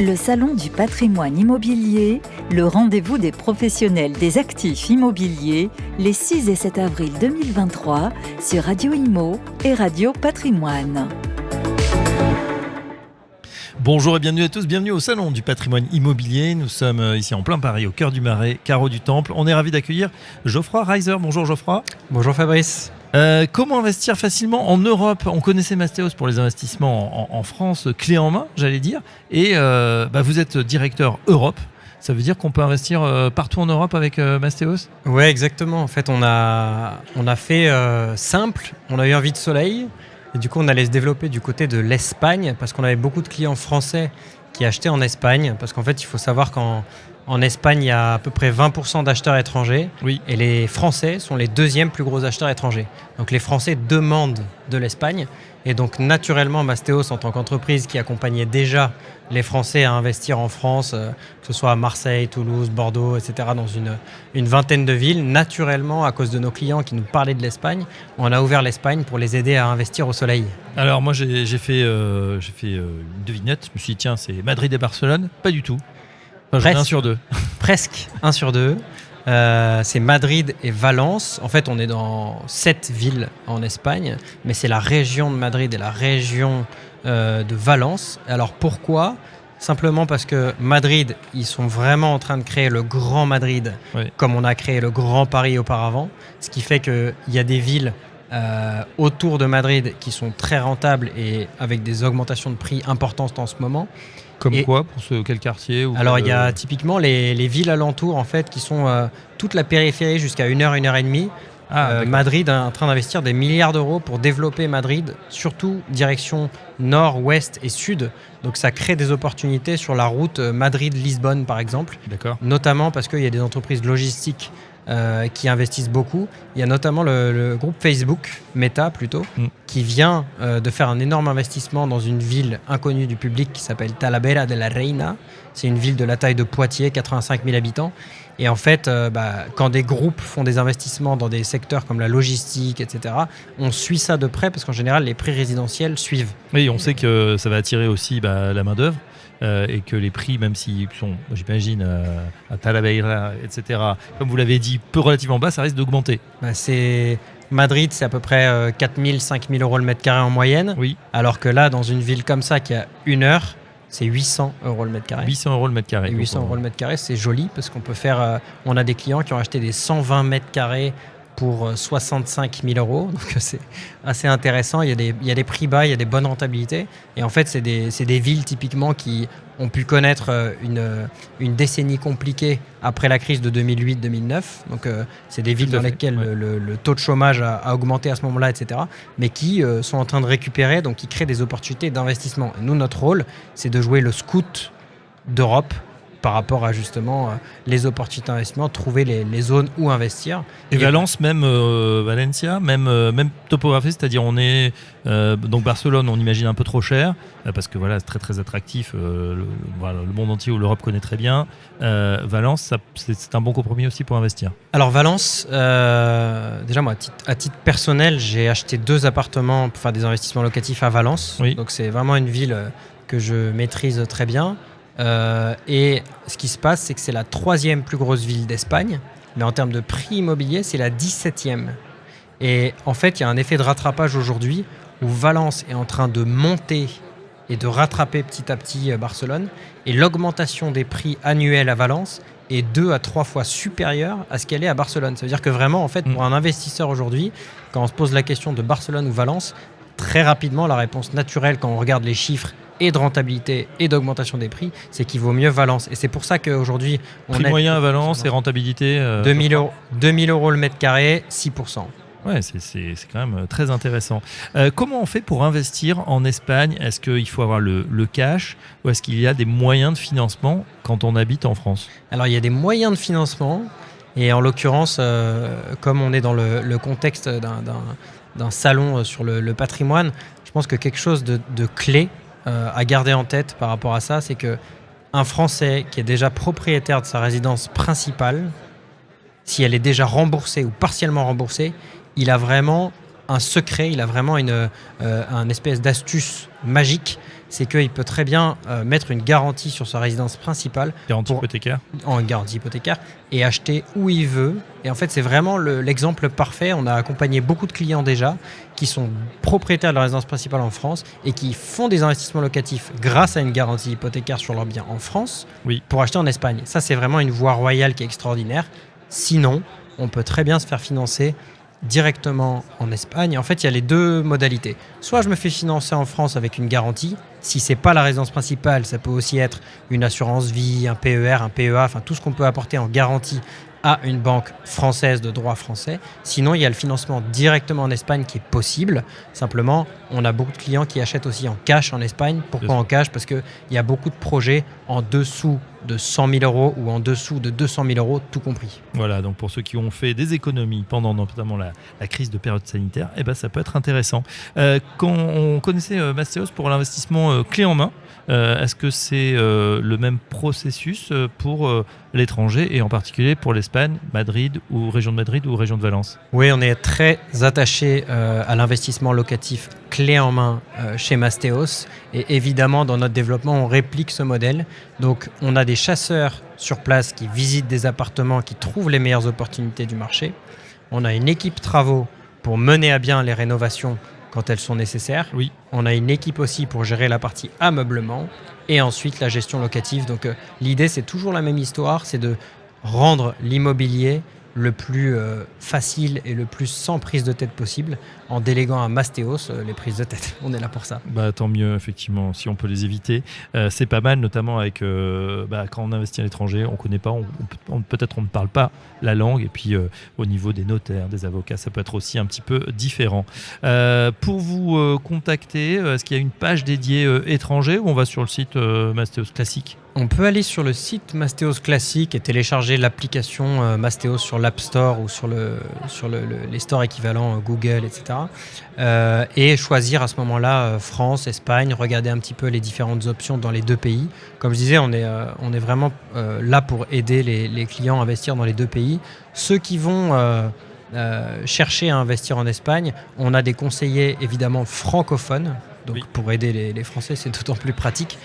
Le Salon du patrimoine immobilier, le rendez-vous des professionnels des actifs immobiliers, les 6 et 7 avril 2023 sur Radio Imo et Radio Patrimoine. Bonjour et bienvenue à tous, bienvenue au Salon du patrimoine immobilier. Nous sommes ici en plein Paris, au cœur du Marais, carreau du Temple. On est ravis d'accueillir Geoffroy Reiser. Bonjour Geoffroy. Bonjour Fabrice. Comment investir facilement en Europe ? On connaissait Mastéos pour les investissements en France, clé en main, j'allais dire. Et vous êtes directeur Europe. Ça veut dire qu'on peut investir partout en Europe avec Mastéos ? Ouais, exactement. En fait, on a fait simple. On a eu envie de soleil. Et du coup, on allait se développer du côté de l'Espagne parce qu'on avait beaucoup de clients français qui achetaient en Espagne. Parce qu'en fait, il faut savoir qu'en Espagne, il y a à peu près 20% d'acheteurs étrangers. Oui. Et les Français sont les deuxièmes plus gros acheteurs étrangers. Donc, les Français demandent de l'Espagne. Et donc, naturellement, Mastéos, en tant qu'entreprise qui accompagnait déjà les Français à investir en France, que ce soit à Marseille, Toulouse, Bordeaux, etc., dans une vingtaine de villes, naturellement, à cause de nos clients qui nous parlaient de l'Espagne, on a ouvert l'Espagne pour les aider à investir au soleil. Alors moi, j'ai fait une devinette. Je me suis dit, tiens, c'est Madrid et Barcelone ? Pas du tout. Enfin, j'en ai 1 sur 2. Presque 1 sur 2. C'est Madrid et Valence. En fait, on est dans 7 villes en Espagne, mais c'est la région de Madrid et la région de Valence. Alors pourquoi ? Simplement parce que Madrid, ils sont vraiment en train de créer le Grand Madrid, Oui. comme on a créé le Grand Paris auparavant. Ce qui fait qu'il y a des villes autour de Madrid qui sont très rentables et avec des augmentations de prix importantes en ce moment. Comme quoi, pour quel quartier ? Alors, il y a typiquement les villes alentours, en fait, qui sont toute la périphérie jusqu'à 1h30. Madrid est en train d'investir des milliards d'euros pour développer Madrid, surtout direction nord, ouest et sud. Donc, ça crée des opportunités sur la route Madrid-Lisbonne, par exemple. D'accord. Notamment parce qu'il y a des entreprises logistiques qui investissent beaucoup. Il y a notamment le groupe Facebook, Meta plutôt, qui vient de faire un énorme investissement dans une ville inconnue du public qui s'appelle Talavera de la Reina. C'est une ville de la taille de Poitiers, 85 000 habitants. Et en fait, quand des groupes font des investissements dans des secteurs comme la logistique, etc., on suit ça de près parce qu'en général, les prix résidentiels suivent. Oui, on sait que ça va attirer aussi la main-d'œuvre. Et que les prix, même s'ils sont, j'imagine, à Talavera, etc., comme vous l'avez dit, peu relativement bas, ça risque d'augmenter. Madrid, c'est à peu près 4 000, 5 000 euros le mètre carré en moyenne. Oui. Alors que là, dans une ville comme ça, qui a 1 heure, c'est 800 euros le mètre carré. 800 euros le mètre carré. Et 800 euros le mètre carré, c'est joli parce qu'on peut faire... on a des clients qui ont acheté des 120 mètres carrés pour 65 000 euros. Donc c'est assez intéressant. Il y a des prix bas, il y a des bonnes rentabilités. Et en fait, c'est des villes typiquement qui ont pu connaître une décennie compliquée après la crise de 2008-2009. Donc c'est des villes dans lesquelles le taux de chômage a augmenté à ce moment-là, etc. Mais qui sont en train de récupérer, donc qui créent des opportunités d'investissement. Et nous, notre rôle, c'est de jouer le scout d'Europe par rapport à justement les opportunités d'investissement, trouver les zones où investir. Et Valence, même Valencia, même topographie, c'est-à-dire on est donc Barcelone, on imagine un peu trop cher parce que voilà, c'est très très attractif, le monde entier ou l'Europe connaît très bien. Valence, c'est un bon compromis aussi pour investir. Alors Valence, déjà moi à titre personnel, j'ai acheté 2 appartements pour faire des investissements locatifs à Valence. Oui. Donc c'est vraiment une ville que je maîtrise très bien. Et ce qui se passe, c'est que c'est la 3e plus grosse ville d'Espagne, mais en termes de prix immobilier, c'est la 17e. Et en fait, il y a un effet de rattrapage aujourd'hui où Valence est en train de monter et de rattraper petit à petit Barcelone. Et l'augmentation des prix annuels à Valence est 2 à 3 fois supérieure à ce qu'elle est à Barcelone. Ça veut dire que vraiment, en fait, pour un investisseur aujourd'hui, quand on se pose la question de Barcelone ou Valence, très rapidement, la réponse naturelle quand on regarde les chiffres et de rentabilité et d'augmentation des prix, c'est qu'il vaut mieux Valence. Et c'est pour ça qu'aujourd'hui... Prix moyen à Valence et rentabilité... 2 000 euros le mètre carré, 6%. Ouais, c'est quand même très intéressant. Comment on fait pour investir en Espagne ? Est-ce qu'il faut avoir le cash ou est-ce qu'il y a des moyens de financement quand on habite en France ? Alors, il y a des moyens de financement. Et en l'occurrence, comme on est dans le contexte d'un salon sur le patrimoine, je pense que quelque chose de clé à garder en tête par rapport à ça, c'est qu'un Français qui est déjà propriétaire de sa résidence principale, si elle est déjà remboursée ou partiellement remboursée, il a vraiment un secret, il a vraiment un espèce d'astuce magique c'est qu'il peut très bien mettre une garantie sur sa résidence principale. Garantie hypothécaire. En garantie hypothécaire et acheter où il veut. Et en fait, c'est vraiment l'exemple parfait. On a accompagné beaucoup de clients déjà qui sont propriétaires de leur résidence principale en France et qui font des investissements locatifs grâce à une garantie hypothécaire sur leurs biens en France pour acheter en Espagne. Ça, c'est vraiment une voie royale qui est extraordinaire. Sinon, on peut très bien se faire financer directement en Espagne. En fait, il y a les deux modalités. Soit je me fais financer en France avec une garantie. Si ce n'est pas la résidence principale, ça peut aussi être une assurance vie, un PER, un PEA, enfin tout ce qu'on peut apporter en garantie à une banque française de droit français. Sinon, il y a le financement directement en Espagne qui est possible. Simplement, on a beaucoup de clients qui achètent aussi en cash en Espagne. Pourquoi en cash ? Parce qu'il y a beaucoup de projets en dessous de 100 000 euros ou en dessous de 200 000 euros, tout compris. Voilà, donc pour ceux qui ont fait des économies pendant notamment la crise de période sanitaire, ça peut être intéressant. Quand on connaissait Mastéos pour l'investissement clé en main, est-ce que c'est le même processus pour l'étranger et en particulier pour l'Espagne, Madrid ou région de Madrid ou région de Valence ? Oui, on est très attaché à l'investissement locatif clé en main chez Mastéos et évidemment dans notre développement on réplique ce modèle. Donc on a des chasseurs sur place qui visitent des appartements, qui trouvent les meilleures opportunités du marché. On a une équipe travaux pour mener à bien les rénovations quand elles sont nécessaires. Oui. On a une équipe aussi pour gérer la partie ameublement et ensuite la gestion locative. Donc l'idée, c'est toujours la même histoire, c'est de rendre l'immobilier le plus facile et le plus sans prise de tête possible en déléguant à Mastéos les prises de tête. On est là pour ça. Tant mieux, effectivement, si on peut les éviter. C'est pas mal, notamment avec quand on investit à l'étranger, on ne connaît pas, peut-être on ne parle pas la langue, et puis au niveau des notaires, des avocats, ça peut être aussi un petit peu différent. Pour vous contacter, est-ce qu'il y a une page dédiée étranger ou on va sur le site Mastéos classique ? On peut aller sur le site Mastéos Classique et télécharger l'application Mastéos sur l'App Store ou sur les stores équivalents Google, etc. Et choisir à ce moment-là France, Espagne, regarder un petit peu les différentes options dans les deux pays. Comme je disais, on est vraiment là pour aider les clients à investir dans les deux pays. Ceux qui vont chercher à investir en Espagne, on a des conseillers évidemment francophones. Donc pour aider les Français, c'est d'autant plus pratique,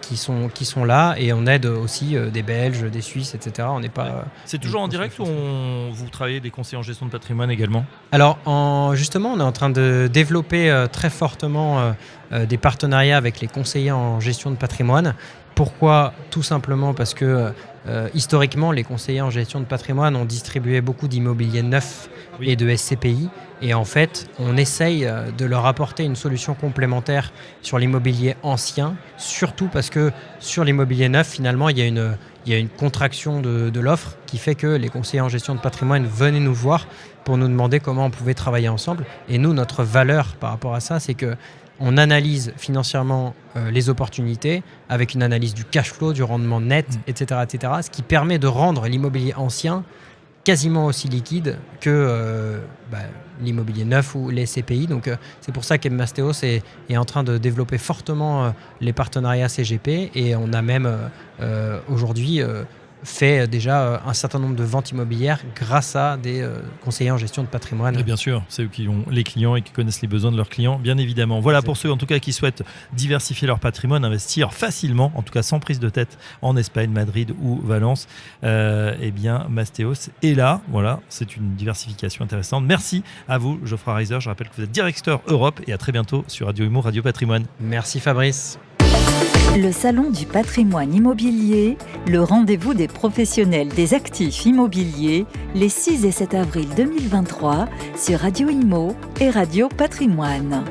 qui sont là et on aide aussi des Belges, des Suisses, etc. On n'est pas. C'est toujours en direct ou vous travaillez des conseillers en gestion de patrimoine également ? Alors justement, on est en train de développer très fortement des partenariats avec les conseillers en gestion de patrimoine. Pourquoi ? Tout simplement parce que historiquement, les conseillers en gestion de patrimoine ont distribué beaucoup d'immobilier neuf et de SCPI. Et en fait, on essaye de leur apporter une solution complémentaire sur l'immobilier ancien, surtout parce que sur l'immobilier neuf, finalement, il y a une contraction de l'offre qui fait que les conseillers en gestion de patrimoine venaient nous voir pour nous demander comment on pouvait travailler ensemble. Et nous, notre valeur par rapport à ça, c'est que on analyse financièrement les opportunités avec une analyse du cash flow, du rendement net, etc., ce qui permet de rendre l'immobilier ancien quasiment aussi liquide que l'immobilier neuf ou les SCPI. Donc c'est pour ça que Mastéos est en train de développer fortement les partenariats CGP et on a même aujourd'hui fait déjà un certain nombre de ventes immobilières grâce à des conseillers en gestion de patrimoine. Et bien sûr, c'est eux qui ont les clients et qui connaissent les besoins de leurs clients, bien évidemment. Voilà pour ceux en tout cas qui souhaitent diversifier leur patrimoine, investir facilement, en tout cas sans prise de tête en Espagne, Madrid ou Valence. Mastéos est là. Voilà, c'est une diversification intéressante. Merci à vous, Geoffroy Reiser. Je rappelle que vous êtes directeur Europe et à très bientôt sur Radio Imo, Radio Patrimoine. Merci Fabrice. Le Salon du patrimoine immobilier, le rendez-vous des professionnels des actifs immobiliers, les 6 et 7 avril 2023 sur Radio Imo et Radio Patrimoine.